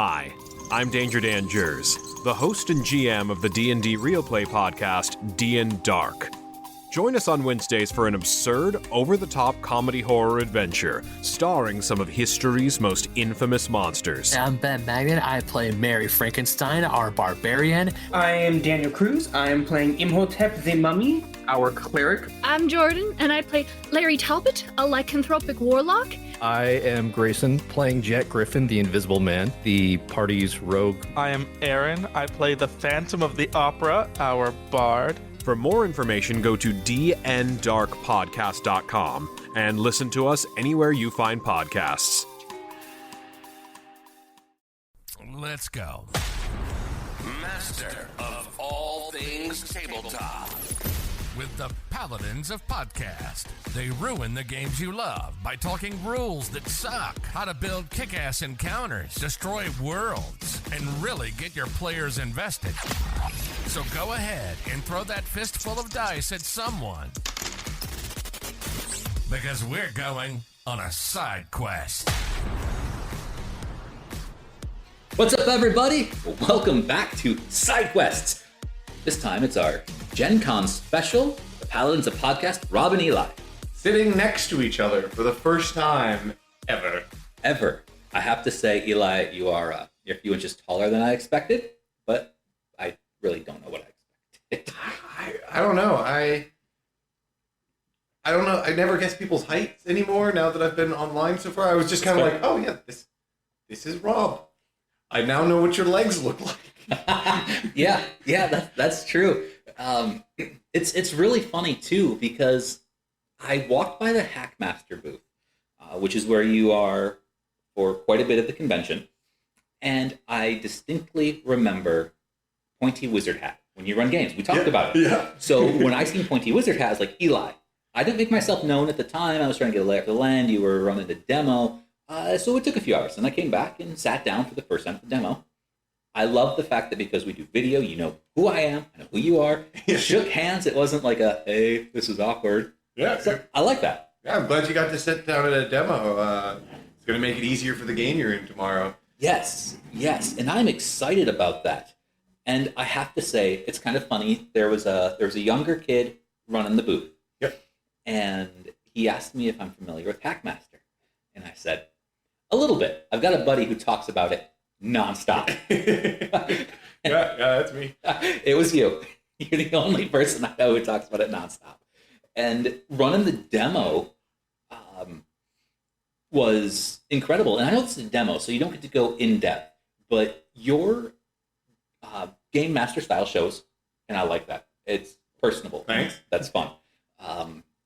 Hi, I'm Danger Dan Jers, the host and GM of the D&D Real Play podcast, D&D Dark. Join us on Wednesdays for an absurd, over-the-top comedy horror adventure, starring some of history's most infamous monsters. I'm Ben Magnet. I play Mary Frankenstein, our barbarian. I am Daniel Cruz. I am playing Imhotep the Mummy, our cleric. I'm Jordan, and I play Larry Talbot, a lycanthropic warlock. I am Grayson, playing Jet Griffin, the Invisible Man, the party's rogue. I am Aaron. I play the Phantom of the Opera, our bard. For more information, go to dndarkpodcast.com and listen to us anywhere you find podcasts. Let's go. Master of all things tabletop. With the Paladins of Podcast. They ruin the games you love by talking rules that suck, how to build kick-ass encounters, destroy worlds, and really get your players invested. So go ahead and throw that fistful of dice at someone. Because we're going on a side quest. What's up, everybody? Welcome back to Side Quests. This time it's our GenCon's special, the Paladins of Podcast, Rob and Eli. Sitting next to each other for the first time ever. I have to say, Eli, you're a few inches taller than I expected, but I really don't know what I expected. I don't know. I don't know. I never guess people's heights anymore now that I've been online so far. I was just kind of like, oh yeah, this is Rob. I now know what your legs look like. yeah, that's true. It's really funny too, because I walked by the Hackmaster booth, which is where you are for quite a bit of the convention, and I distinctly remember Pointy Wizard Hat when you run games. We talked about it. Yeah. So when I seen Pointy Wizard Hat, I was like, Eli. I didn't make myself known at the time. I was trying to get a lay of the land. You were running the demo. So it took a few hours, and I came back and sat down for the first time at the demo. I love the fact that because we do video, you know who I am, I know who you are. Shook hands. It wasn't like a, hey, this is awkward. Yeah. So I like that. Yeah, I'm glad you got to sit down at a demo. It's going to make it easier for the game you're in tomorrow. Yes, and I'm excited about that. And I have to say, it's kind of funny. There was a younger kid running the booth. Yep. And he asked me if I'm familiar with Hackmaster. And I said, a little bit. I've got a buddy who talks about it nonstop. yeah, that's me. It was you. You're the only person I know who talks about it nonstop. And running the demo was incredible. And I know this is a demo, so you don't get to go in depth, but your game master style shows, and I like that. It's personable. Thanks. That's fun.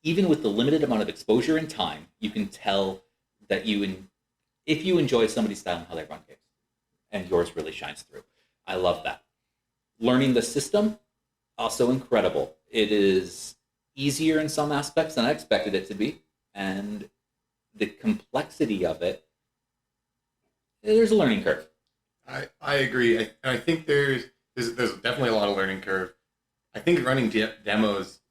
Even with the limited amount of exposure and time, you can tell that if you enjoy somebody's style and how they run games, and yours really shines through. I love that. Learning the system, also incredible. It is easier in some aspects than I expected it to be, and the complexity of it, there's a learning curve. I agree. I think there's definitely a lot of learning curve. I think running demos,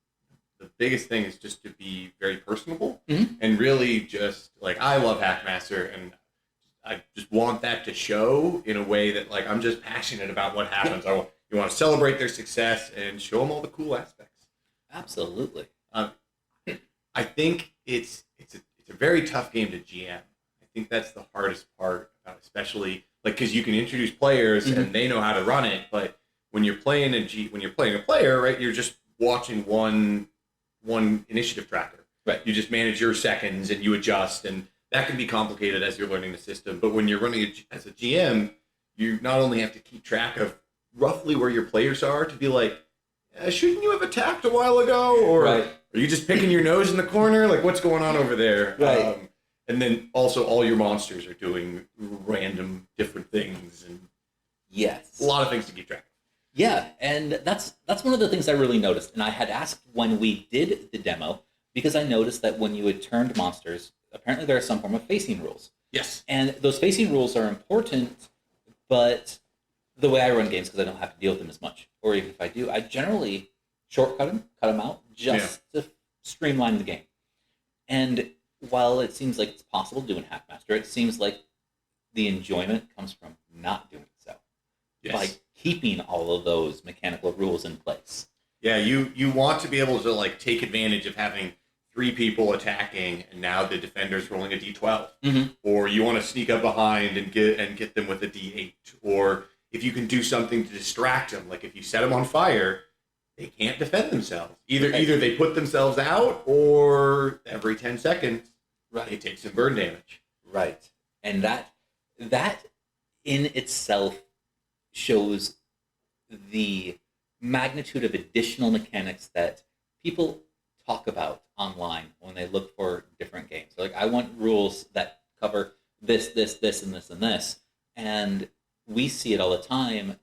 the biggest thing is just to be very personable, and really just like, I love Hackmaster, and I just want that to show in a way that, like, I'm just passionate about what happens. You want to celebrate their success and show them all the cool aspects. Absolutely. I think it's a very tough game to GM. I think that's the hardest part, especially like, because you can introduce players and they know how to run it, but when you're playing a player, right, you're just watching one initiative tracker. Right. You just manage your seconds and you adjust, and that can be complicated as you're learning the system. But when you're running as a GM, you not only have to keep track of roughly where your players are to be like, shouldn't you have attacked a while ago? Or right. Are you just picking your nose in the corner? Like, what's going on over there? Right. And then also all your monsters are doing random different things. And yes. A lot of things to keep track of. Yeah, and that's one of the things I really noticed. And I had asked when we did the demo, because I noticed that when you had turned monsters, apparently there are some form of facing rules. Yes. And those facing rules are important, but the way I run games, because I don't have to deal with them as much, or even if I do, I generally shortcut them, cut them out, just to streamline the game. And while it seems like it's possible to do in Hackmaster, it seems like the enjoyment comes from not doing so. Yes. By keeping all of those mechanical rules in place. Yeah, you want to be able to like take advantage of having 3 people attacking, and now the defender's rolling a d12, or you want to sneak up behind and get them with a d8, or if you can do something to distract them, like if you set them on fire, they can't defend themselves. Either they put themselves out, or every 10 seconds they take some burn damage. Right, and that in itself shows the magnitude of additional mechanics that people talk about online when they look for different games. They're like, I want rules that cover this, this, this, and this, and this. And we see it all the time.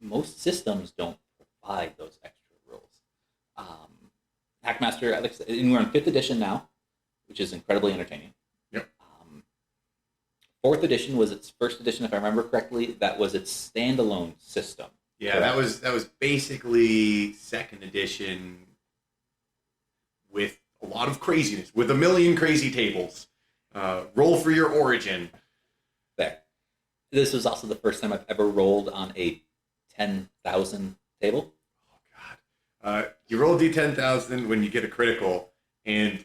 Most systems don't provide those extra rules. Hackmaster, and we're on 5th edition now, which is incredibly entertaining. Yep. 4th edition was its first edition, if I remember correctly. That was its standalone system. Yeah, correct? that was basically 2nd edition with a lot of craziness, with a million crazy tables. Roll for your origin. There. This was also the first time I've ever rolled on a 10,000 table. Oh, God. You roll D10,000 when you get a critical, and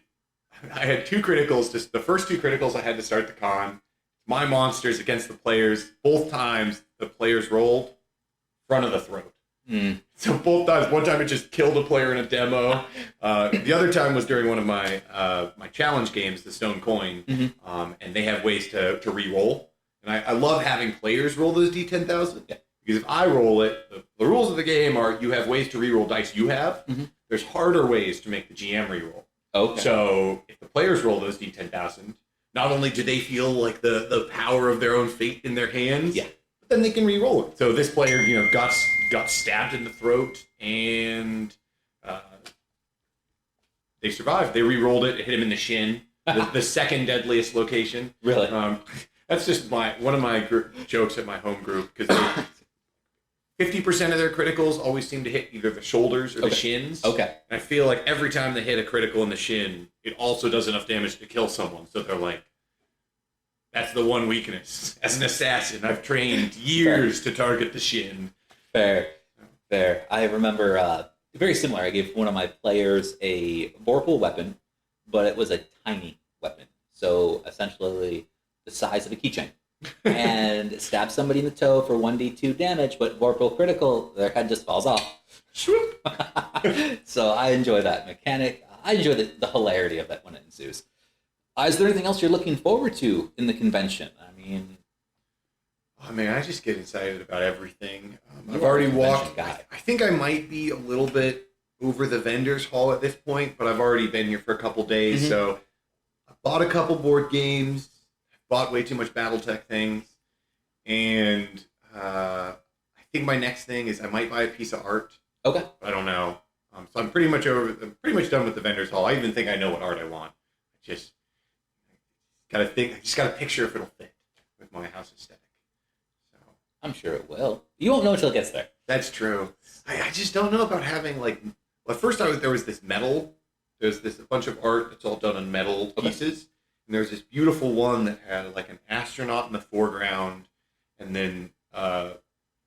I had 2 criticals. Just the first 2 criticals I had to start the con. My monsters against the players. Both times the players rolled front of the throat. So both times, one time it just killed a player in a demo. The other time was during one of my my challenge games, the Stone Coin, and they have ways to re-roll. And I love having players roll those D10,000. Yeah. Because if I roll it, the rules of the game are you have ways to re-roll dice you have. There's harder ways to make the GM re-roll. Okay. So if the players roll those D10,000, not only do they feel like the power of their own fate in their hands, but then they can re-roll it. So this player, got stabbed in the throat, and they survived. They re-rolled it, hit him in the shin, the second deadliest location. Really? That's just one of my jokes at my home group, because 50% of their criticals always seem to hit either the shoulders or the shins. Okay. And I feel like every time they hit a critical in the shin, it also does enough damage to kill someone. So they're like, that's the one weakness. As an assassin, I've trained years to target the shin. Fair. I remember very similar. I gave one of my players a vorpal weapon, but it was a tiny weapon. So essentially the size of a keychain. And stab somebody in the toe for 1d2 damage, but vorpal critical, their head just falls off. So I enjoy that mechanic. I enjoy the hilarity of that when it ensues. Is there anything else you're looking forward to in the convention? I just get excited about everything. I've already walked. I think I might be a little bit over the vendors hall at this point, but I've already been here for a couple days, so I bought a couple board games. Bought way too much BattleTech things, and I think my next thing is I might buy a piece of art. Okay. I don't know. So I'm pretty much done with the vendors hall. I even think I know what art I want. I just gotta think. I just gotta picture if it'll fit with my house aesthetic. So I'm sure it will. You won't know until it gets there. That's true. I just don't know about having at first there was this metal. There's a bunch of art that's all done on metal pieces. And there's this beautiful one that had like an astronaut in the foreground, and then a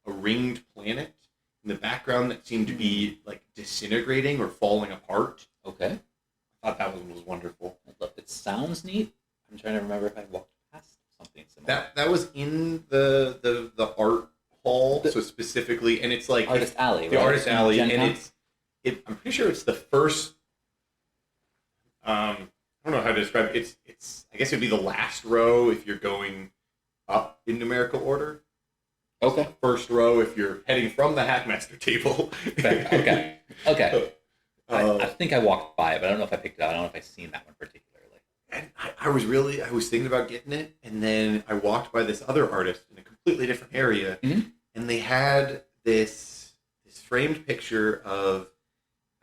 ringed planet in the background that seemed to be like disintegrating or falling apart. Okay. I thought that one was wonderful. Look, it sounds neat. I'm trying to remember if I walked past something similar. That was in the art hall, so specifically, and it's like Artist Alley, the right? Artist Alley, and GenCon's? I'm pretty sure it's the first. I don't know how to describe it. It's I guess it'd be the last row if you're going up in numerical order. Okay. First row if you're heading from the Hackmaster table. Okay. I think I walked by it, but I don't know if I picked it up. I don't know if I've seen that one particularly. And I was thinking about getting it, and then I walked by this other artist in a completely different area, and they had this framed picture of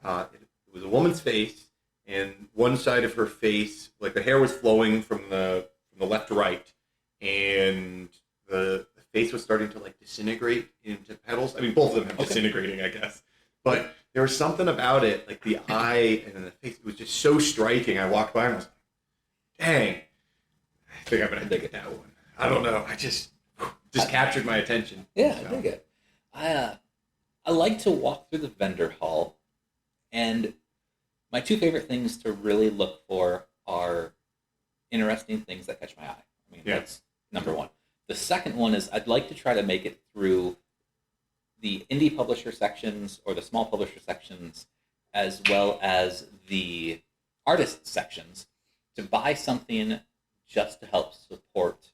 it was a woman's face. And one side of her face, like the hair was flowing from the left to right, and the face was starting to like disintegrate into petals. I mean, both of them have disintegrating, I guess. But there was something about it, like the eye and then the face. It was just so striking. I walked by and I was like, "Dang, I think I'm gonna get that one." I don't know. just captured my attention. Yeah, I dig it. I like to walk through the vendor hall, and my two favorite things to really look for are interesting things that catch my eye. I mean, that's number one. The second one is I'd like to try to make it through the indie publisher sections or the small publisher sections, as well as the artist sections, to buy something just to help support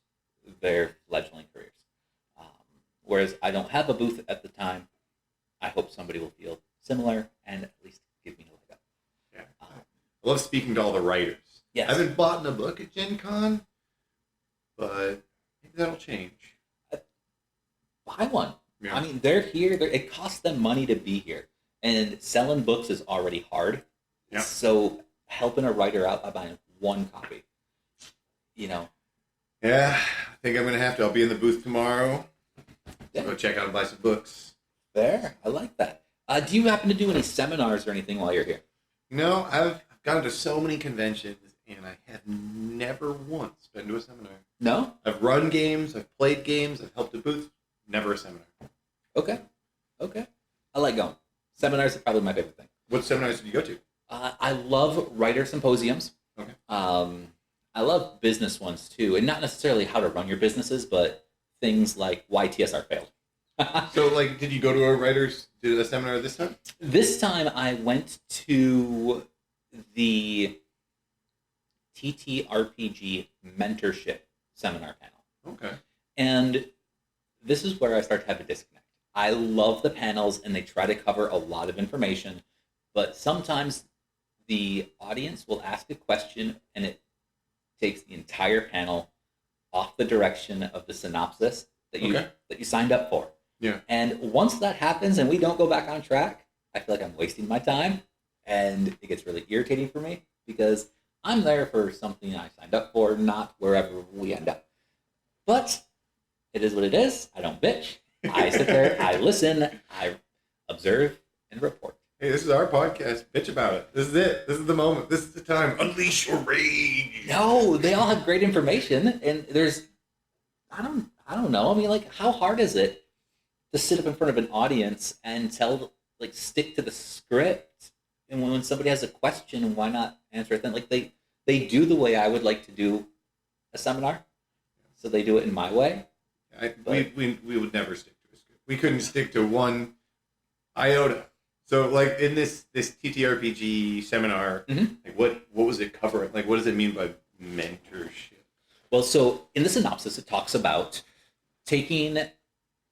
their fledgling careers. Whereas I don't have a booth at the time, I hope somebody will feel similar and at least give me a leg up. Yeah. I love speaking to all the writers. Yes. I haven't bought a book at GenCon, but maybe that'll change. Buy one. Yeah. I mean, they're here. It costs them money to be here. And selling books is already hard. Yeah. So helping a writer out by buying one copy, Yeah, I think I'm going to have to. I'll be in the booth tomorrow. Yeah. Go check out and buy some books. There. I like that. Do you happen to do any seminars or anything while you're here? No, I've gone to so many conventions, and I have never once been to a seminar. No? I've run games, I've played games, I've helped a booth, never a seminar. Okay. I like going. Seminars are probably my favorite thing. What seminars did you go to? I love writer symposiums. Okay. I love business ones too, and not necessarily how to run your businesses, but things like why TSR failed. So, did you go to a seminar this time? This time I went to the TTRPG mentorship seminar panel. Okay. And this is where I start to have a disconnect. I love the panels and they try to cover a lot of information, but sometimes the audience will ask a question and it takes the entire panel off the direction of the synopsis that you signed up for. Yeah. And once that happens and we don't go back on track, I feel like I'm wasting my time, and it gets really irritating for me because I'm there for something I signed up for, not wherever we end up. But it is what it is. I don't bitch. I sit there, I listen, I observe, and report. Hey, this is our podcast. Bitch about it. This is it. This is the moment. This is the time. Unleash your rage. No, they all have great information, and there's, I don't know. I mean, how hard is it to sit up in front of an audience and stick to the script? And when somebody has a question, why not answer it then? They do the way I would like to do a seminar, so they do it in my way. We would never stick to a script. We couldn't stick to one iota. So, in this TTRPG seminar, what was it covering? What does it mean by mentorship? Well, so in the synopsis, it talks about taking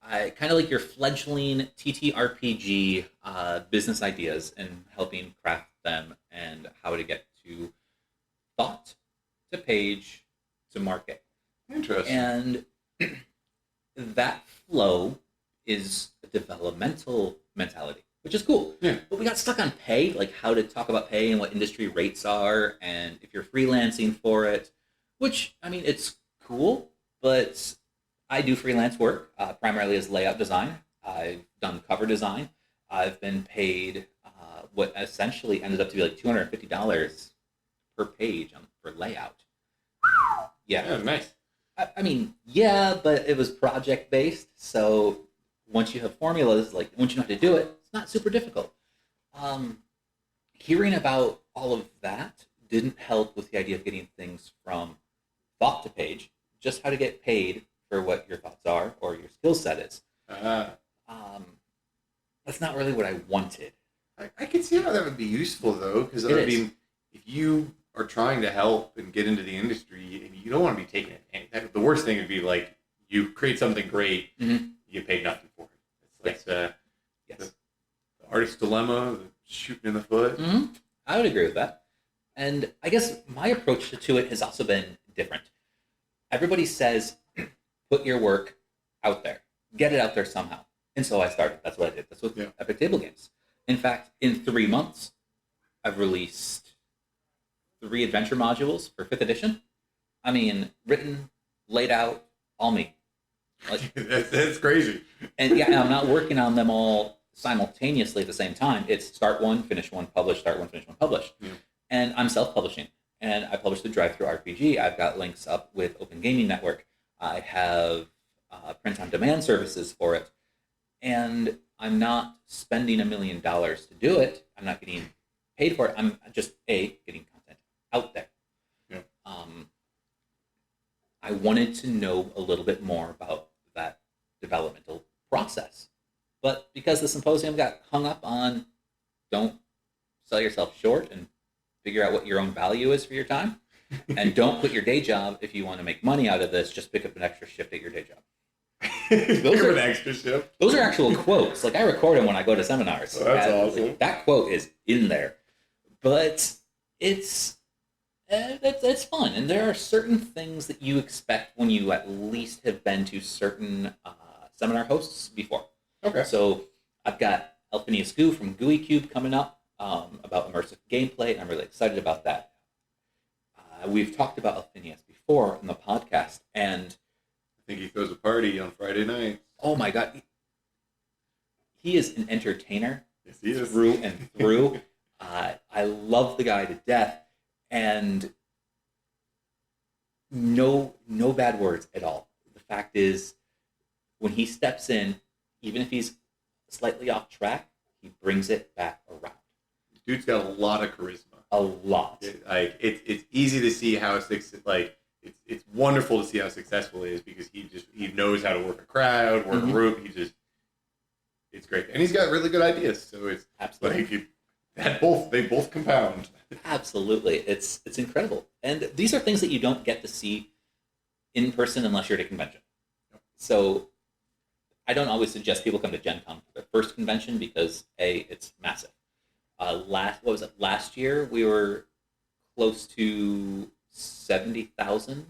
kind of like your fledgling TTRPG business ideas and helping craft them and how to get to thought, to page, to market. Interesting. And that flow is a developmental mentality, which is cool. Yeah. But we got stuck on pay, how to talk about pay and what industry rates are, and if you're freelancing for it, which, I mean, it's cool, but I do freelance work, primarily as layout design. I've done cover design. I've been paid what essentially ended up to be $250 per page for layout. Yeah, nice. I mean, yeah, but it was project-based, so once you have formulas, once you know how to do it, it's not super difficult. Hearing about all of that didn't help with the idea of getting things from thought to page, just how to get paid for what your thoughts are or your skill set is. That's not really what I wanted. I can see how that would be useful, though, because, if you are trying to help and get into the industry, and you don't want to be taking it. The worst thing would be, you create something great, you get paid nothing for it. It's the artist's dilemma, the shooting in the foot. Mm-hmm. I would agree with that. And I guess my approach to it has also been different. Everybody says, put your work out there. Get it out there somehow. And so I started. That's what I did. That's what Epic Table Games. In fact, in 3 months, I've released 3 adventure modules for 5th edition. I mean, written, laid out, all me. That's crazy. And I'm not working on them all simultaneously at the same time. It's start one, finish one, publish, start one, finish one, publish. Yeah. And I'm self-publishing. And I publish the Drive-Thru RPG. I've got links up with Open Gaming Network. I have print-on-demand services for it, and I'm not spending $1 million to do it. I'm not getting paid for it. I'm just getting content out there. Yeah. I wanted to know a little bit more about that developmental process, but because the symposium got hung up on don't sell yourself short and figure out what your own value is for your time, and don't quit your day job if you want to make money out of this. Just pick up an extra shift at your day job. Those are an extra shift. Those are actual quotes. Like I record them when I go to seminars. Oh, that's awesome. That quote is in there, but it's fun, and there are certain things that you expect when you at least have been to certain seminar hosts before. Okay. So I've got Elphinius Goo from Gooey Cube coming up about immersive gameplay, and I'm really excited about that. We've talked about Elphinius before in the podcast, and I think he throws a party on Friday night. oh my god, he is an entertainer. Yes, he is. Through and through. I love the guy to death, and no bad words at all. The fact is, when he steps in, even if he's slightly off track, he brings it back around. Dude's got a lot of charisma. A lot. It's easy to see how it's wonderful to see how successful he is because he knows how to work a crowd, work a group. It's great, and he's got really good ideas. So it's Absolutely. they both compound. Absolutely, it's incredible, and these are things that you don't get to see in person unless you're at a convention. So I don't always suggest people come to GenCon for their first convention because it's massive. Last year we were close to 70,000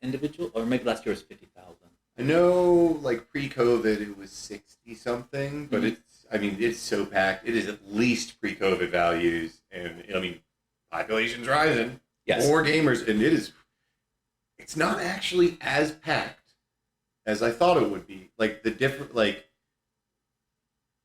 individual, or maybe last year was 50,000. I know, like pre-COVID, it was 60 something, but it's so packed. It is at least pre-COVID values, and I mean, population's rising. Yes. More gamers, and it's not actually as packed as I thought it would be. Like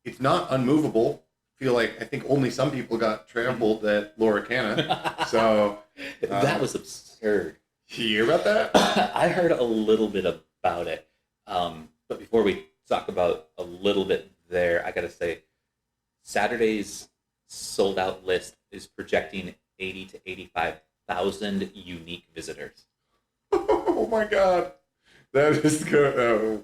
it's not unmovable. I think only some people got trampled at Loricana. So that was absurd. You hear about that? I heard a little bit about it. But before we talk about a little bit there, I got to say, Saturday's sold out list is projecting 80 to 85,000 unique visitors. Oh my God. That is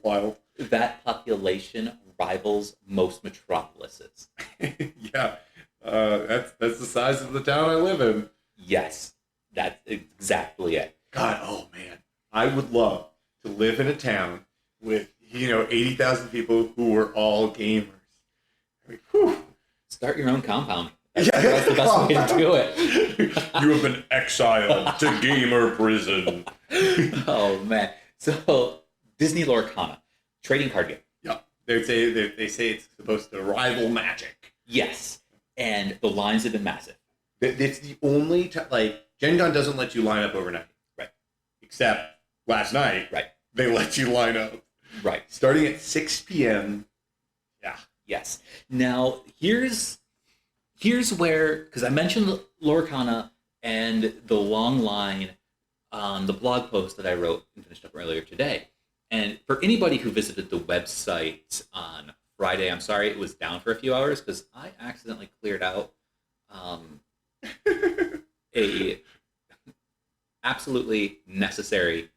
wild. That population rivals most metropolises. Yeah. That's the size of the town I live in. Yes, that's exactly it. God, oh man. I would love to live in a town with, 80,000 people who were all gamers. I mean, whew. Start your own compound. That's the best way to do it. You have been exiled to gamer prison. Oh man. So Disney Loricana, trading card game. Yeah. They say it's supposed to rival Magic. Yes. And the lines have been massive. It's the only Gen Con doesn't let you line up overnight. Right. Except last night. Right. They let you line up. Right. Starting at 6 p.m. Yeah. Yes. Now, here's where, because I mentioned Loricana and the long line on the blog post that I wrote and finished up earlier today. And for anybody who visited the website on Friday, I'm sorry it was down for a few hours because I accidentally cleared out a absolutely necessary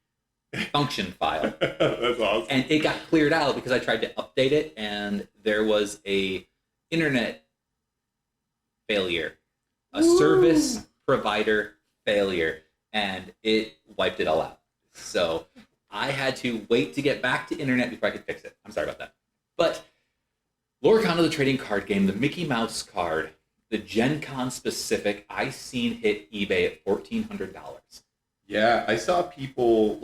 function file. That's awesome. And it got cleared out because I tried to update it and there was a internet failure, a service provider failure, and it wiped it all out. So I had to wait to get back to internet before I could fix it. I'm sorry about that. But Loricana, the trading card game, the Mickey Mouse card, the GenCon specific, I seen hit eBay at $1,400. Yeah, I saw people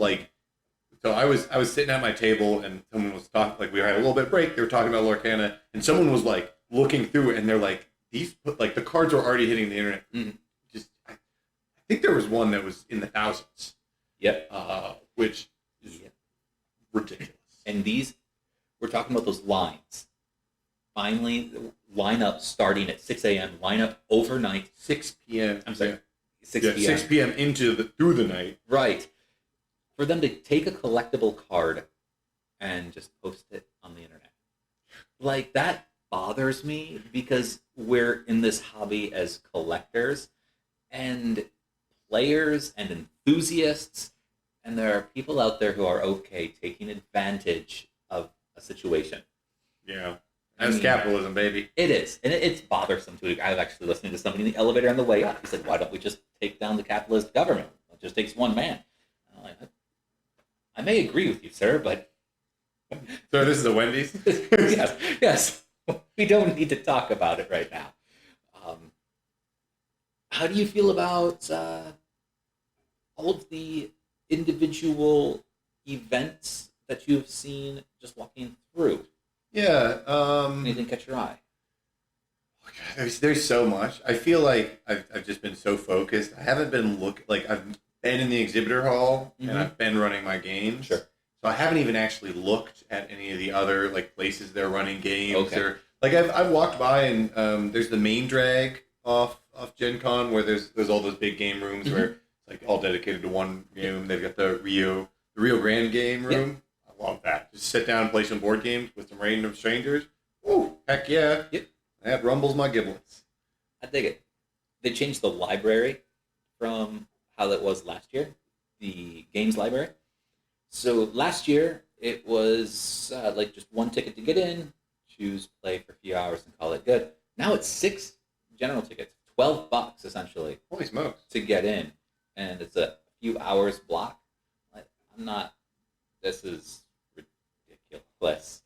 so I was sitting at my table and someone was talking, we had a little bit of break, they were talking about Loricana, and someone was looking through it and they're like, the cards were already hitting the internet. Mm-hmm. I think there was one that was in the thousands. Yep. Which is ridiculous. And we're talking about those lines. Finally, line up starting at 6 a.m., line up overnight. 6 p.m. I'm sorry, Yeah. 6 p.m. 6 p.m. through the night. Right. For them to take a collectible card and just post it on the internet. Like, that bothers me because we're in this hobby as collectors and players and enthusiasts, and there are people out there who are okay taking advantage of a situation. Yeah. That's capitalism, baby. It is. And it's bothersome to me. I was actually listening to somebody in the elevator on the way up. He said, why don't we just take down the capitalist government? It just takes one man. I'm like, I may agree with you, sir, but... So this is a Wendy's? yes. We don't need to talk about it right now. How do you feel about all of the individual events that you have seen just walking through? Yeah. Anything catch your eye? There's so much. I feel like I've just been so focused. I haven't been I've been in the exhibitor hall and I've been running my games. Sure. So I haven't even actually looked at any of the other places they're running games. Okay. Or I've walked by and there's the main drag off GenCon where there's all those big game rooms where it's all dedicated to one game. They've got the Rio Grande game room. I love that. Just sit down and play some board games with some random strangers. Woo, heck yeah. Yep. That rumbles my giblets. I dig it. They changed the library from how it was last year, the games library. So last year, it was just one ticket to get in, choose, play for a few hours, and call it good. Now it's 6 general tickets, $12 essentially. Holy smokes. To get in. And it's a few hours block. This is ridiculous.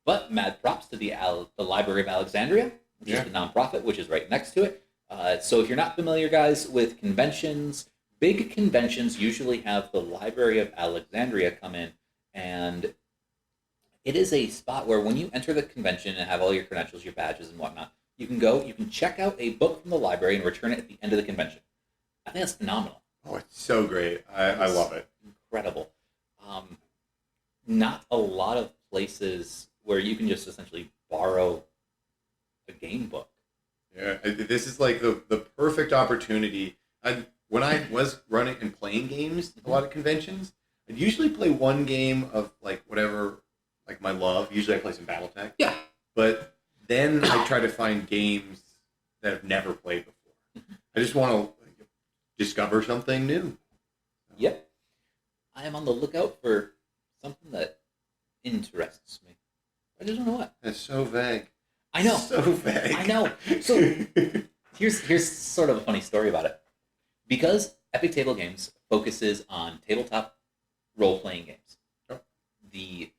But mad props to the Library of Alexandria, which is the nonprofit, which is right next to it. So if you're not familiar, guys, with conventions, big conventions usually have the Library of Alexandria come in, and it is a spot where when you enter the convention and have all your credentials, your badges and whatnot, you can check out a book from the library and return it at the end of the convention. I think that's phenomenal. Oh, it's so great. I love it. Incredible. Not a lot of places where you can just essentially borrow a game book. Yeah, this is the perfect opportunity. When I was running and playing games at a lot of conventions, I'd usually play one game of whatever, my love. Usually I play some BattleTech. Yeah. But then I try to find games that I've never played before. I just want to discover something new. Yep. I am on the lookout for something that interests me. I just don't know what. That's so vague. I know. So vague. I know. So here's sort of a funny story about it. Because Epic Table Games focuses on tabletop role-playing games, the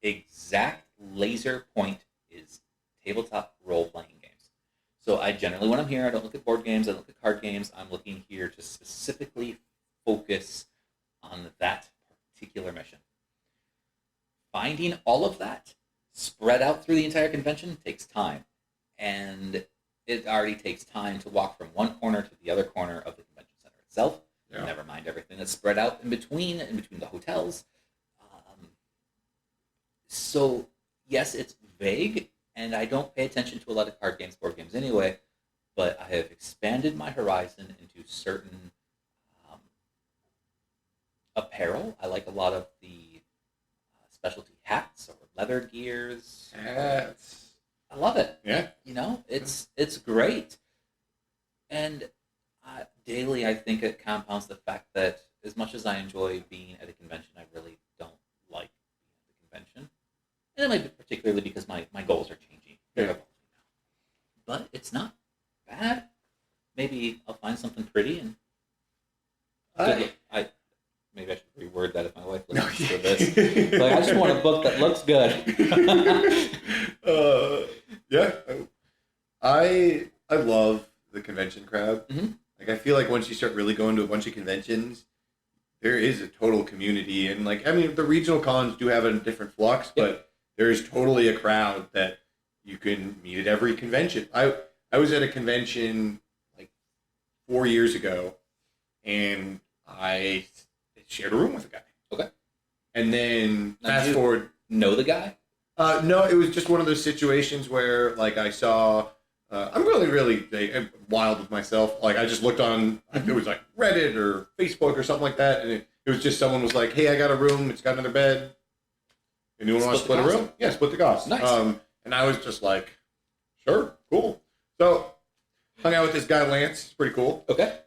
exact laser point is tabletop role-playing games. So I generally, when I'm here, I don't look at board games, I don't look at card games. I'm looking here to specifically focus on that particular mission. Finding all of that spread out through the entire convention takes time. And it already takes time to walk from one corner to the other corner of the convention center itself. Yeah. Never mind everything that's spread out in between the hotels. So, yes, it's vague, and I don't pay attention to a lot of card games, board games anyway, but I have expanded my horizon into certain apparel. I like a lot of the specialty hats or leather gears. Hats. I love it. Yeah. It's great. And daily, I think it compounds the fact that as much as I enjoy being at a convention, I really don't like being at the convention. And it might be particularly because my goals are changing. Yeah. But it's not bad. Maybe I'll find something pretty and maybe I should reword that if my wife listens to this. I just want a book that looks good. Yeah. I love the convention crowd. Mm-hmm. I feel like once you start really going to a bunch of conventions, there is a total community. And the regional cons do have a different flux, but there is totally a crowd that you can meet at every convention. I was at a convention 4 years ago, and I shared a room with a guy. Okay. And then fast forward. Know the guy? No, it was just one of those situations where I saw. I'm really wild with myself. I just looked on. It was Reddit or Facebook or something like that, and it was just someone was like, "Hey, I got a room. It's got another bed. Anyone want to split a room? Yeah, split the cost. Nice. And I was just like, sure, cool. So hung out with this guy Lance. It's pretty cool. Okay.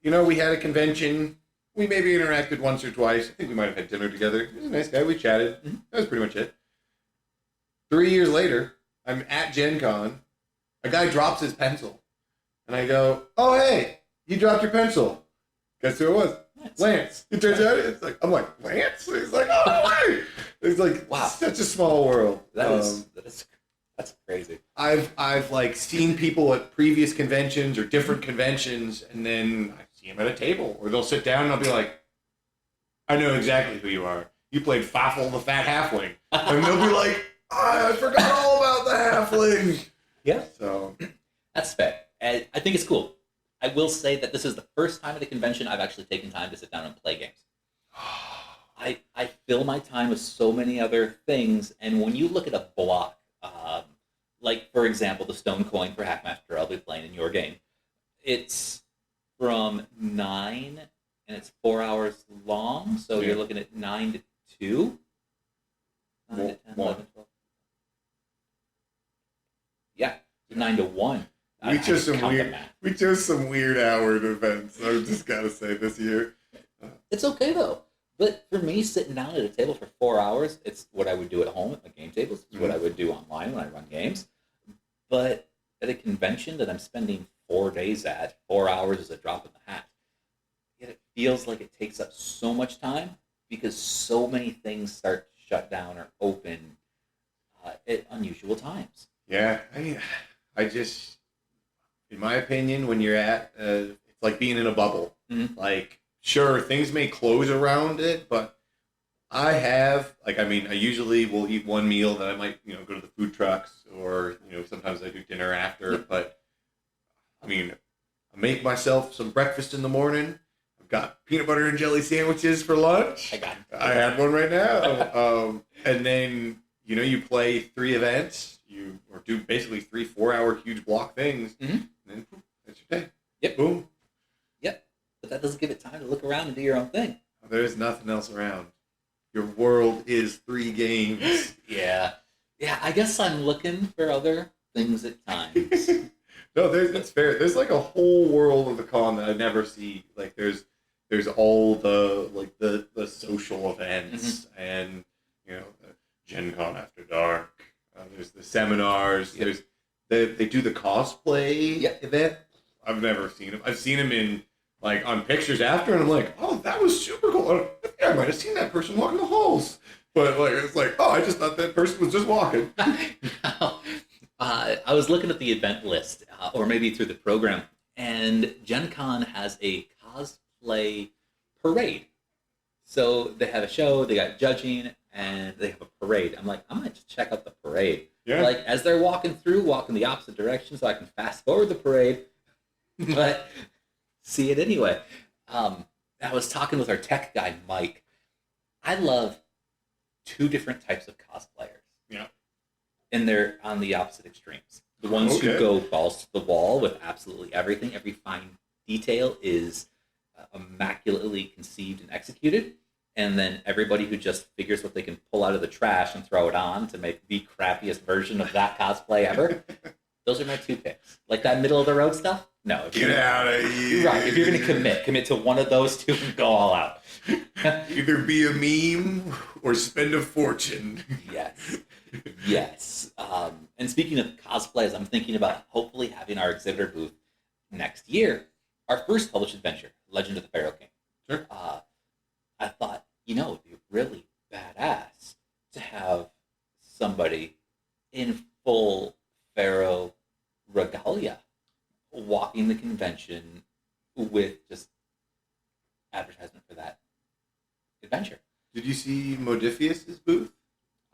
We had a convention. We maybe interacted once or twice. I think we might have had dinner together. He was a nice guy. We chatted. Mm-hmm. That was pretty much it. 3 years later, I'm at GenCon. A guy drops his pencil. And I go, oh, hey, you dropped your pencil. Guess who it was? Lance. It turns out, I'm like, Lance? He's like, oh, no way. It's like, wow, such a small world. That's crazy. I've like seen people at previous conventions or different conventions, and then I see them at a table, or they'll sit down and I'll be like, I know exactly who you are. You played Faffle the Fat Halfling. And they'll be like, I forgot all about the halfling. Yeah. So that's fair. And I think it's cool. I will say that this is the first time at a convention I've actually taken time to sit down and play games. I fill my time with so many other things, and when you look at a block, like, for example, the Stone Coin for Hackmaster I'll be playing in your game, it's from 9, and it's 4 hours long, so you're looking at 9 to 2? 9 to 10, 11, 12. Yeah, 9 to 1. We chose some weird hour events. I just gotta say this year. It's okay though. But for me, sitting down at a table for 4 hours, it's what I would do at home at my game tables. It's what I would do online when I run games. But at a convention that I'm spending 4 days at, 4 hours is a drop in the hat. Yet it feels like it takes up so much time because so many things start to shut down or open at unusual times. Yeah, I just, in my opinion, when you're at, it's like being in a bubble. Mm-hmm. Like, sure, things may close around it, but I usually will eat one meal, then I might, go to the food trucks, or, sometimes I do dinner after, but, I make myself some breakfast in the morning. I've got peanut butter and jelly sandwiches for lunch. I had one right now. And then, you play 3 events, or do basically 3 4-hour huge block things, and then poof, that's your day. Yep. Boom. Yep. But that doesn't give it time to look around and do your own thing. There's nothing else around. Your world is 3 games. Yeah, I guess I'm looking for other things at times. No, it's fair. There's like a whole world of the con that I never see. Like there's all the social events and the Gen Con After Dark. There's the seminars. Yep. They do the cosplay event. I've never seen them. I've seen them in on pictures after, and I'm like, oh, that was super cool. I think I might have seen that person walking the halls. But it's like, oh, I just thought that person was just walking. No. I was looking at the event list, or maybe through the program, and Gen Con has a cosplay parade. So they have a show, they got judging, and they have a parade. I'm like, I might just check out the parade. Yeah. As they're walking the opposite direction so I can fast forward the parade, but see it anyway. I was talking with our tech guy, Mike. I love 2 different types of cosplayers. Yeah. And they're on the opposite extremes. The ones who go balls to the wall with absolutely everything, every fine detail is immaculately conceived and executed. And then everybody who just figures what they can pull out of the trash and throw it on to make the crappiest version of that cosplay ever. Those are my 2 picks. Like that middle of the road stuff? No. Get out of here. Right. If you're going to commit to one of those 2 and go all out. Either be a meme or spend a fortune. Yes. And speaking of cosplays, I'm thinking about hopefully having our exhibitor booth next year. Our first published adventure, Legend of the Pharaoh King. Sure. I thought, it'd be really badass to have somebody in full Pharaoh regalia walking the convention with just advertisement for that adventure. Did you see Modiphius's booth?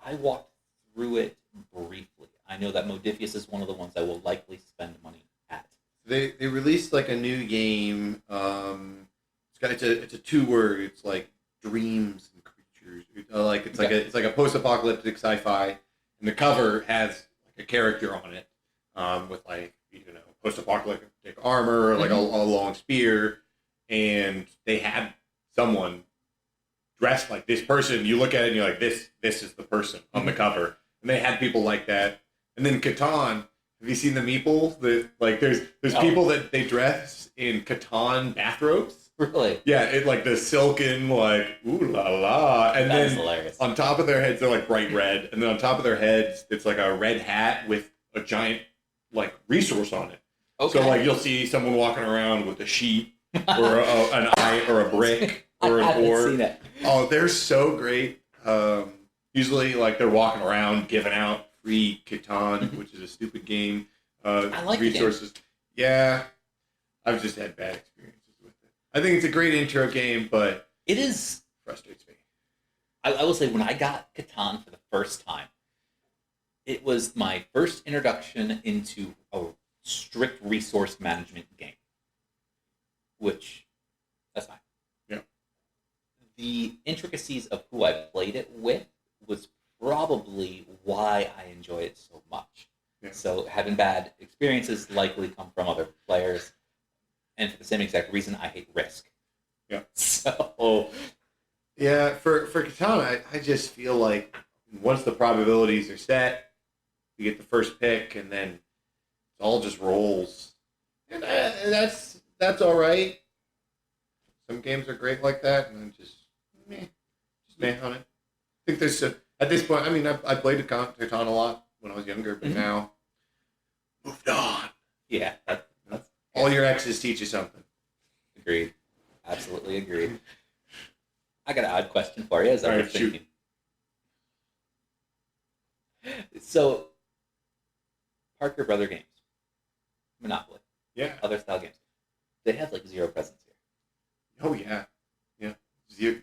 I walked through it briefly. I know that Modiphius is one of the ones I will likely spend money at. They released a new game. It's a 2-word. It's like dreams and creatures. It's like a post-apocalyptic sci-fi, and the cover has a character on it with post-apocalyptic armor, a long spear, and they had someone dressed like this person. You look at it and you're like, this is the person on the cover. And they had people like that. And then Catan, have you seen the meeples? There's people that they dress in Catan bathrobes. Really? Yeah, it like the silken, like, ooh la la. And That is then hilarious. on top of their heads, they're like bright red. And then on top of their heads, it's like a red hat with a giant, like, resource on it. Okay. So, like, you'll see someone walking around with a sheet or an eye or a brick or I an haven't orb. seen it. Oh, they're so great. Usually, like, they're walking around giving out free Catan, which is a stupid game. I like resources. the game. Yeah, I've just had bad experiences with it. I think it's a great intro game, but It is. frustrates me. I will say, when I got Catan for the first time, it was my first introduction into a strict resource management game, which, that's fine. Yeah. The intricacies of who I played it with was probably why I enjoy it so much. Yeah. So having bad experiences likely come from other players, and for the same exact reason, I hate Risk. Yeah. So, Yeah, for Catan, I just feel like once the probabilities are set, you get the first pick, and then it all just rolls. And that's all right. Some games are great like that, and then just meh on it. I think there's at this point. I mean, I played Catan a lot when I was younger, but now moved on. yeah, that's All your exes teach you something. agreed. Absolutely agreed. I got an odd question for you as I All was right, shoot. thinking. So, Parker Brother Games, Monopoly, Yeah. other style games, they have like zero presence here. Oh yeah. Yeah.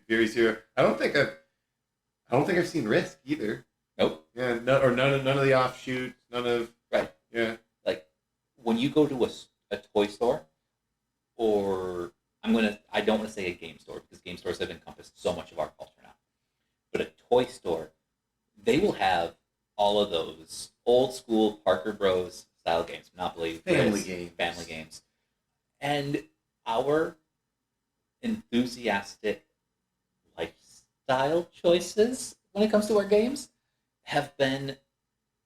Very zero. I don't think I've seen Risk either. Nope. Yeah. None of the offshoots. None of. Right. Yeah. Like, when you go to a toy store, or I don't want to say a game store, because game stores have encompassed so much of our culture now, but a toy store, they will have all of those old school Parker Bros style games, Monopoly, Family Risk, games. family games, and our enthusiastic lifestyle choices when it comes to our games have been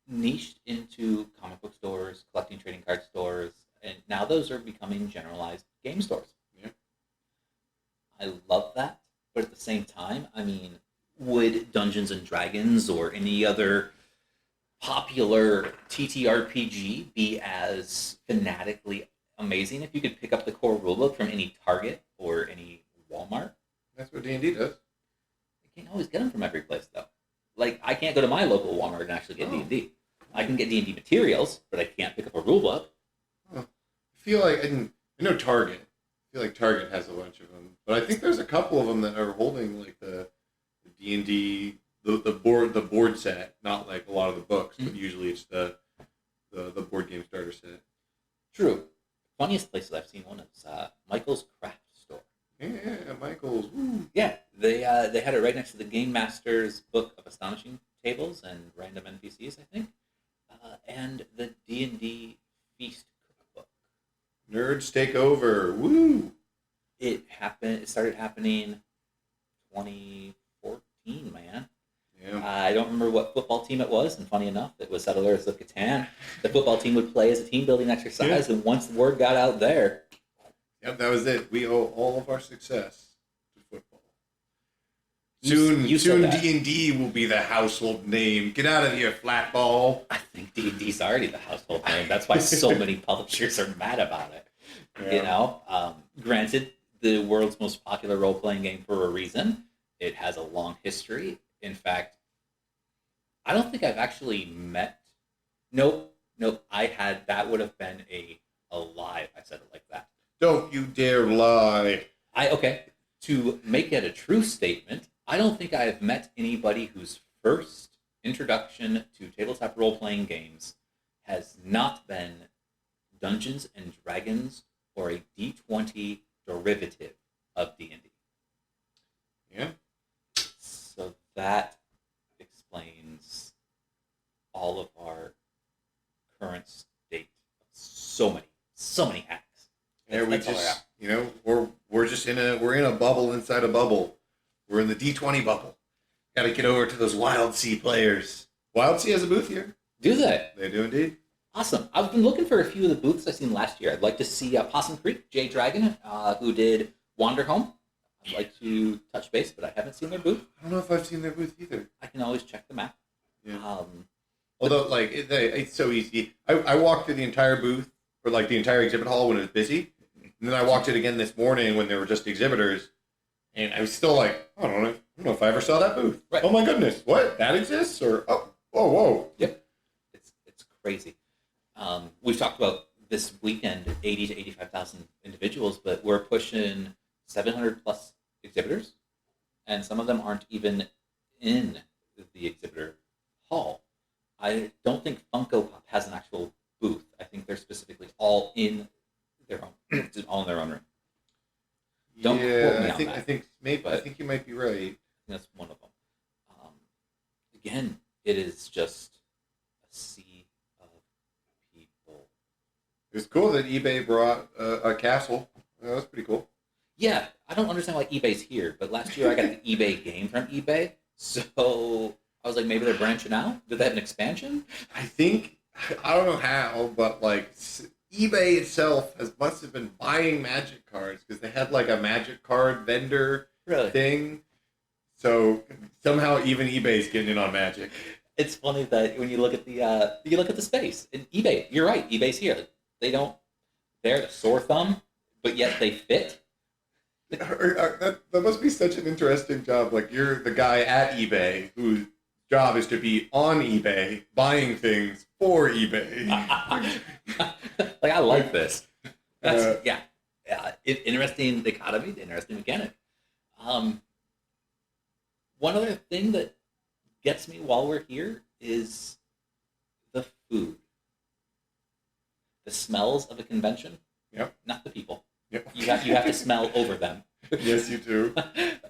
niched into comic book stores, collecting trading card stores, and now those are becoming generalized game stores. Yeah. I love that, but at the same time, I mean, would Dungeons and Dragons or any other popular TTRPG be as fanatically amazing if you could pick up the core rulebook from any Target or any Walmart? That's what D&D does. You can't always get them from every place, though. Like, I can't go to my local Walmart and actually get D&D. I can get D&D materials, but I can't pick up a rulebook. I feel like I know Target. I feel like Target has a bunch of them, but I think there's a couple of them that are holding like the D&D the board set, not like a lot of the books, but usually it's the board game starter set. True. Funniest places I've seen one is Michael's Craft Store. Yeah, Michael's. Woo. Yeah, they had it right next to the Game Master's Book of Astonishing Tables and Random NPCs, I think, and the D&D Feast Cookbook. Nerds take over. Woo! It started happening 2014, man. Yeah. I don't remember what football team it was, and funny enough, it was Settlers of Catan. The football team would play as a team-building exercise, and once the word got out there... Yep, that was it. We owe all of our success to football. You said Soon that. D&D will be the household name. Get out of here, flatball. I think D&D's already the household name. That's why so many publishers are mad about it. Yeah. You know, granted, the world's most popular role-playing game for a reason. It has a long history. In fact, I don't think I've actually met... Nope. That would have been a lie if I said it like that. Don't you dare lie. To make it a true statement, I don't think I have met anybody whose first introduction to tabletop role-playing games has not been Dungeons and Dragons or a D20 derivative of D&D. Yeah. So that explains all of our current state of so many hacks. Yeah, That's all I got. we're in a bubble inside a bubble. We're in the D20 bubble. Got to get over to those Wild Sea players. Wild Sea has a booth here. Do they? They do indeed. Awesome. I've been looking for a few of the booths I've seen last year. I'd like to see Possum Creek, Jay Dragon, who did Wander Home. I'd like to touch base, but I haven't seen their booth. I don't know if I've seen their booth either. I can always check the map. Yeah. Although, like, it's so easy. I walked through the entire booth, or like the entire exhibit hall when it was busy. And then I walked it again this morning when there were just exhibitors. And I was still like, I don't know if I ever saw that booth. Right. Oh my goodness, what? That exists? Or, whoa. Yep. It's crazy. We've talked about this weekend 80 to 85,000 individuals, but we're pushing 700 plus exhibitors, and some of them aren't even in the exhibitor hall. I don't think Funko Pop has an actual booth. I think they're specifically all in their own, all in their own room. Don't quote me on that. I think you might be right. That's one of them. Again, it is just a sea of people. It's cool that eBay brought a castle. That was pretty cool. Yeah, I don't understand why eBay's here, but last year I got the eBay game from eBay, so I was like, maybe they're branching out? Did they have an expansion? I don't know how, but like eBay itself must have been buying Magic cards because they had like a Magic card vendor thing. So somehow even eBay's getting in on Magic. It's funny that when you look at the space in eBay, you're right. eBay's here. They're the sore thumb, but yet they fit. That must be such an interesting job. Like you're the guy at eBay whose job is to be on eBay buying things for eBay. Like I like this. That's interesting dichotomy, interesting mechanic. One other thing that gets me while we're here is the food. The smells of a convention. Yep. Not the people. Yep. You have to smell over them. Yes, you do.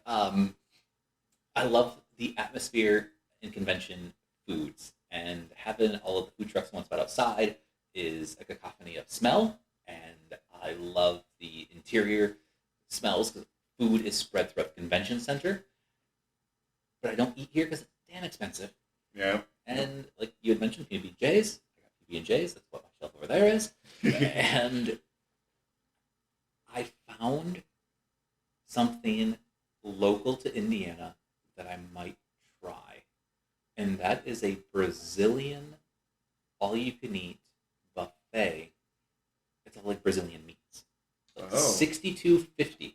I love the atmosphere in convention foods, and having all of the food trucks one spot outside is a cacophony of smell, and I love the interior smells because food is spread throughout the convention center. But I don't eat here because it's damn expensive. Yeah. And like you had mentioned, PB&Js. I got PB&Js. That's what my shelf over there is. And I found something local to Indiana that I might try. And that is a Brazilian all-you-can-eat buffet. It's all like Brazilian meats. Like $62.50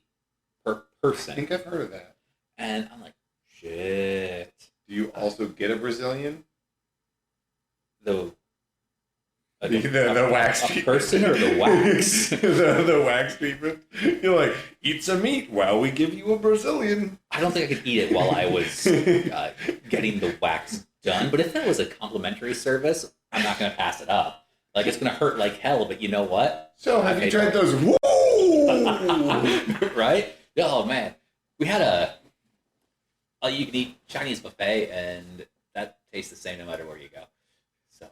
per person. I think I've heard of that. And I'm like, shit. Do you also get a Brazilian? The wax a person or the wax? the wax treatment. You're like, eat some meat while we give you a Brazilian. I don't think I could eat it while I was getting the wax done. But if that was a complimentary service, I'm not going to pass it up. Like, it's going to hurt like hell, but you know what? So, have you tried those? Woo! Right? Oh, man. We had you can eat Chinese buffet, and that tastes the same no matter where you go. So,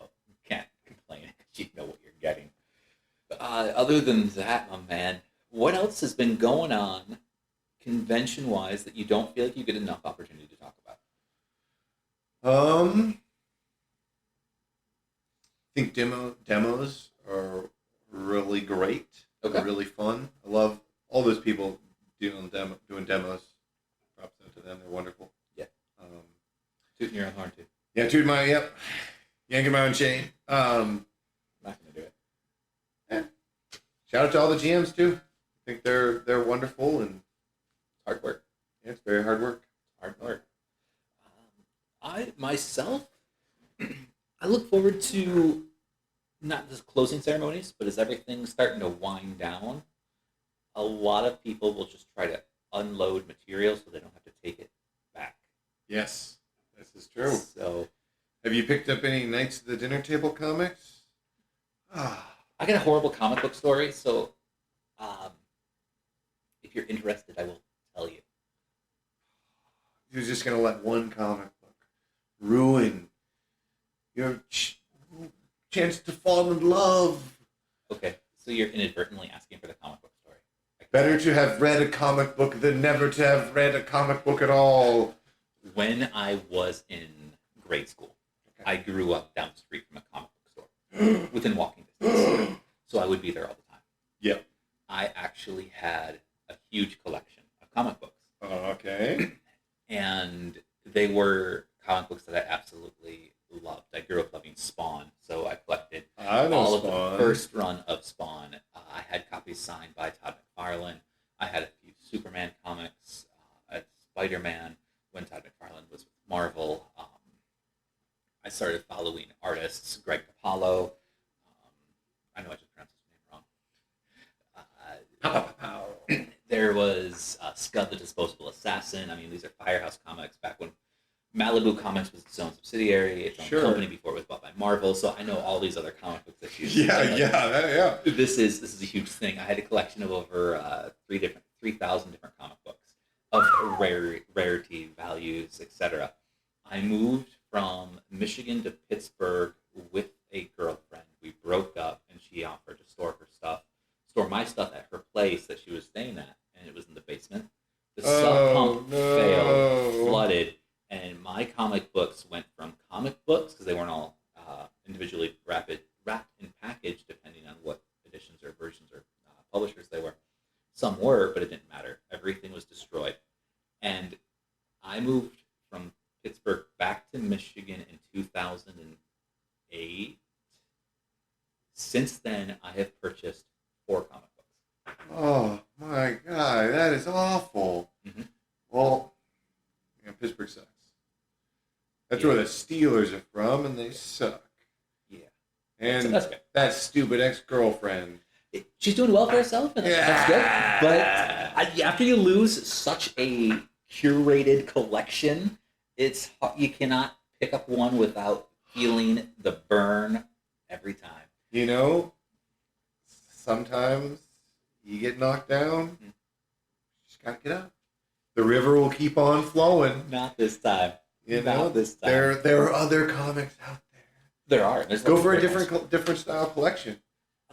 can't complain because you know what you're getting. Other than that, my man, what else has been going on convention-wise that you don't feel like you get enough opportunity to talk about? I think demos are really great. Okay. They're really fun. I love all those people doing demos. Props out to them. They're wonderful. Yeah. Tooting your own horn, too. Yeah, yanking my own chain. I'm not going to do it. Yeah. Shout out to all the GMs, too. I think they're wonderful and hard work. Yeah, it's very hard work. Hard work. I, myself, I look forward to not just closing ceremonies, but as everything's starting to wind down, a lot of people will just try to unload material so they don't have to take it back. Yes, this is true. So, have you picked up any Knights of the Dinner Table comics? I got a horrible comic book story, so if you're interested, I will tell you. You're just going to let one comic book ruin your chance to fall in love. Okay, so you're inadvertently asking for the comic book story. I Better to have read a comic book than never to have read a comic book at all. When I was in grade school, I grew up down the street from a comic book store, within walking distance. So I would be there all the time. Yeah. I actually had a huge collection of comic books. Okay. And they were comic books that I absolutely loved. I grew up loving Spawn, so I collected all of the first run of Spawn. I had copies signed by Todd McFarlane. I had a few Superman comics, Spider-Man, when Todd McFarlane was with Marvel. I started following artists, Greg Capallo. I know I just pronounced his name wrong. There was Scud the Disposable Assassin. I mean, these are Firehouse comics back when Malibu Comics was its own subsidiary, its own company before it was bought by Marvel. So I know all these other comic books that you. Yeah. This is a huge thing. I had a collection of over 3,000 different comic books of rarity, values, etc. I moved from Michigan to Pittsburgh with a girlfriend. We broke up, and she offered to store my stuff at her place that she was staying at, and it was in the basement. The sub pump failed, flooded, and my comic books went from comic books, because they weren't all individually wrapped and packaged, depending on what editions or versions or publishers they were. Some were, but it didn't matter. Everything was destroyed. And I moved from Pittsburgh back to Michigan in 2008. Since then, I have purchased 4 comic books. Oh my God, that is awful. Mm-hmm. Well, Pittsburgh sucks. That's where the Steelers are from, and they suck. Yeah. And that's good. That stupid ex-girlfriend. She's doing well for herself, and that's good. But after you lose such a curated collection, you cannot pick up one without feeling the burn every time. You know, sometimes you get knocked down, you just gotta get up. The river will keep on flowing. Not this time. Not this time. There are other comics out there. There are. Go for a different style collection.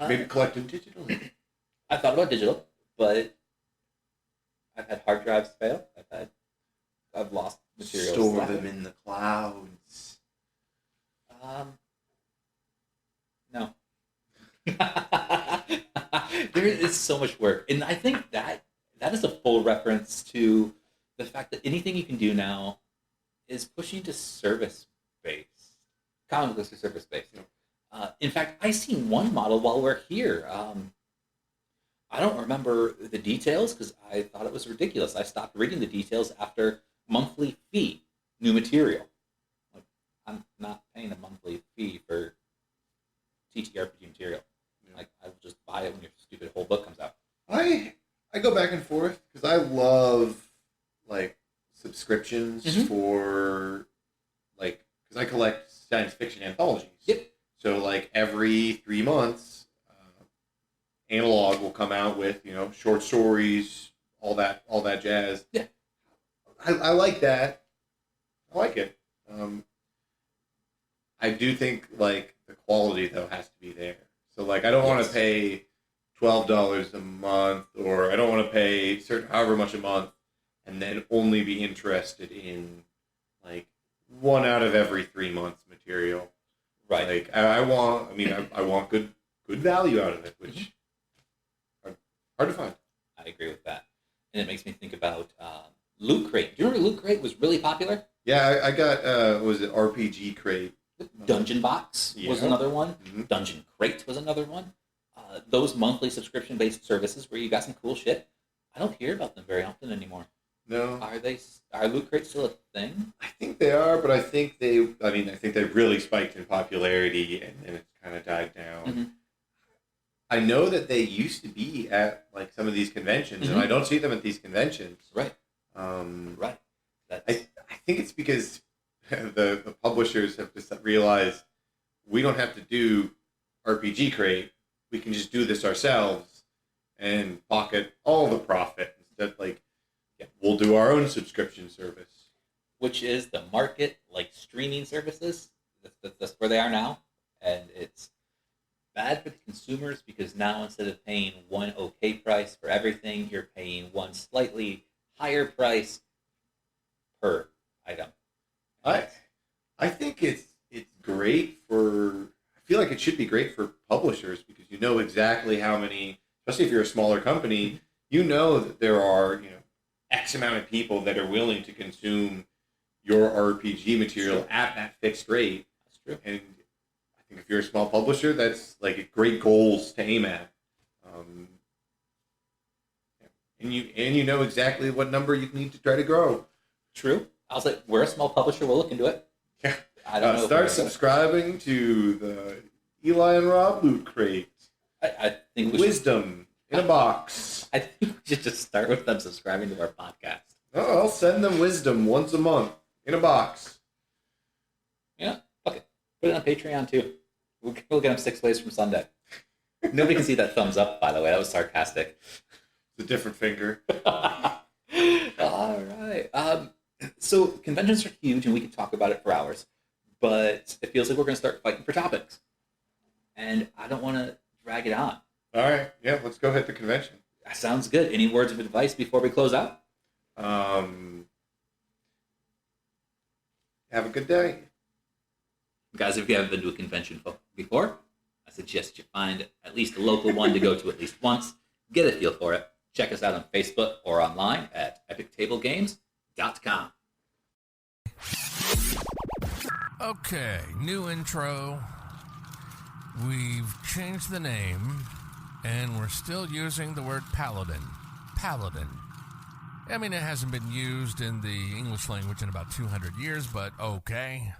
Maybe collect them digitally. I thought about digital, but I've had hard drives fail. I've lost materials. Store them in the clouds. No. There is so much work, and I think that is a full reference to the fact that anything you can do now is pushing to service-based. Comic books are service-based. Yeah. In fact, I seen one model while we're here. I don't remember the details because I thought it was ridiculous. I stopped reading the details after monthly fee, new material. Like, I'm not paying a monthly fee for TTRPG material. Yeah. Like, I will just buy it when your stupid whole book comes out. I go back and forth because I love like subscriptions for like because I collect science fiction anthologies. Yep. So like every 3 months, Analog will come out with short stories, all that jazz. Yeah, I like that. I like it. I do think like the quality though has to be there. So like I don't want to pay $12 a month, or I don't want to pay however much a month, and then only be interested in like 1 out of every 3 months material. Right. Like I want good value out of it, which hard to find. I agree with that, and it makes me think about Loot Crate. Do you remember Loot Crate was really popular? Yeah, I got was it RPG Crate? Dungeon Box was another one. Mm-hmm. Dungeon Crate was another one. Those monthly subscription-based services where you got some cool shit. I don't hear about them very often anymore. No. Are Loot Crates still a thing? I think they are, but I think they really spiked in popularity and then it's kind of died down. Mm-hmm. I know that they used to be at like some of these conventions, and I don't see them at these conventions. Right. Right. I think it's because the publishers have just realized we don't have to do RPG Crate. We can just do this ourselves and pocket all the profit instead. Like, we'll do our own subscription service, which is the market, like streaming services. That's where they are now, and it's bad for the consumers because now instead of paying one okay price for everything, you're paying one slightly higher price per item. I think it's great for. I feel like it should be great for publishers because you know exactly how many, especially if you're a smaller company, you know that there are X amount of people that are willing to consume your RPG material at that fixed rate. That's true. And I think if you're a small publisher, that's like great goals to aim at. And you know exactly what number you need to try to grow. True. I was like, we're a small publisher. We'll look into it. Yeah. I don't know. Start subscribing to the Eli and Rob Loot Crate. I think Wisdom in a box. I think we should just start with them subscribing to our podcast. Oh, I'll send them wisdom once a month in a box. Yeah, fuck it. Put it on Patreon too. We'll get them 6 ways from Sunday. Nobody can see that thumbs up, by the way. That was sarcastic. It's a different finger. All right. So conventions are huge, and we could talk about it for hours. But it feels like we're going to start fighting for topics. And I don't want to drag it on. All right. Yeah, let's go hit the convention. That sounds good. Any words of advice before we close out? Have a good day. Guys, if you haven't been to a convention before, I suggest you find at least a local one to go to at least once. Get a feel for it. Check us out on Facebook or online at epictablegames.com. Okay, new intro. We've changed the name, and we're still using the word paladin. Paladin. I mean, it hasn't been used in the English language in about 200 years, but okay.